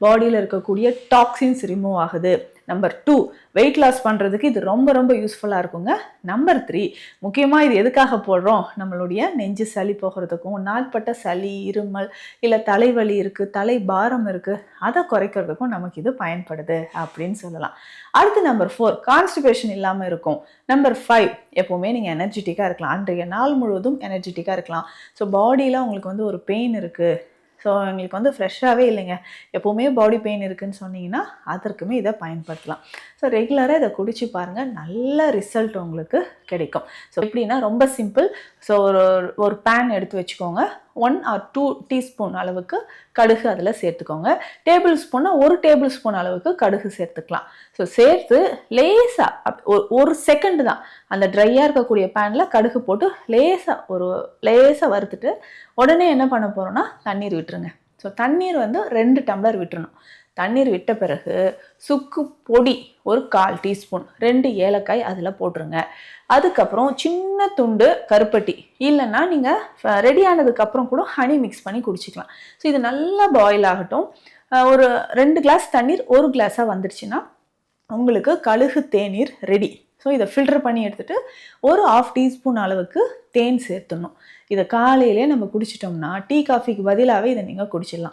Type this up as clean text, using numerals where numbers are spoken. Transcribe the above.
பாடியில் இருக்கக்கூடிய toxins remove ஆகுது. நம்பர் 2, வெயிட் லாஸ் பண்ணுறதுக்கு இது ரொம்ப ரொம்ப யூஸ்ஃபுல்லாக இருக்குங்க. நம்பர் 3, முக்கியமாக இது எதுக்காக போடுறோம், நம்மளுடைய நெஞ்சு சளி போகிறதுக்கும், நாட்பட்ட சளி, இருமல், இல்லை தலைவலி இருக்குது, தலை பாரம் இருக்குது, அதை குறைக்கிறதுக்கும் நமக்கு இது பயன்படுது அப்படின்னு சொல்லலாம். அடுத்து நம்பர் 4, கான்ஸ்டிபேஷன் இல்லாமல் இருக்கும். நம்பர் 5, எப்போவுமே நீங்கள் எனர்ஜெட்டிக்காக இருக்கலாம், அன்றைய நாள் முழுவதும் எனர்ஜெட்டிக்காக இருக்கலாம். ஸோ பாடியில் உங்களுக்கு வந்து ஒரு பெயின் இருக்குது, ஸோ எங்களுக்கு வந்து ஃப்ரெஷ்ஷாகவே இல்லைங்க, எப்போவுமே பாடி பெயின் இருக்குதுன்னு சொன்னீங்கன்னா அதற்குமே இதை பயன்படுத்தலாம். ஸோ ரெகுலராக இதை குடிச்சு பாருங்கள், நல்ல ரிசல்ட் உங்களுக்கு கிடைக்கும். ஸோ எப்படின்னா ரொம்ப சிம்பிள். ஸோ ஒரு பேன் எடுத்து வச்சுக்கோங்க, 1 or 2 டீஸ்பூன் அளவுக்கு கடுகு அதில் சேர்த்துக்கோங்க. டேபிள் ஸ்பூன்னா 1 டேபிள் ஸ்பூன் அளவுக்கு கடுகு சேர்த்துக்கலாம். ஸோ சேர்த்து லேசாக ஒரு செகண்ட் தான் அந்த ட்ரையாக இருக்கக்கூடிய பேனில் கடுகு போட்டு லேசாக வறுத்துட்டு உடனே என்ன பண்ண போகிறோன்னா தண்ணீர் விட்டுருங்க. ஸோ தண்ணீர் வந்து 2 டம்ளர் விட்டுறணும். தண்ணீர் விட்ட பிறகு சுக்கு பொடி ஒரு 1/4 டீஸ்பூன், 2 ஏலக்காய் அதில் போட்டுருங்க. அதுக்கப்புறம் சின்ன துண்டு கருப்பட்டி, இல்லைன்னா நீங்கள் ரெடி ஆனதுக்கப்புறம் கூட ஹனி மிக்ஸ் பண்ணி குடிச்சிக்கலாம். ஸோ இது நல்லா பாயில் ஆகட்டும். ஒரு 2 கிளாஸ் தண்ணீர் 1 கிளாஸாக வந்துடுச்சுன்னா உங்களுக்கு கழுகு தேநீர் ரெடி. ஸோ இதை ஃபில்டர் பண்ணி எடுத்துகிட்டு ஒரு 1/2 டீஸ்பூன் அளவுக்கு தேன் சேர்த்துடணும். இதை காலையிலே நம்ம குடிச்சிட்டோம்னா டீ காஃபிக்கு பதிலாகவே இதை நீங்கள் குடிச்சிடலாம்.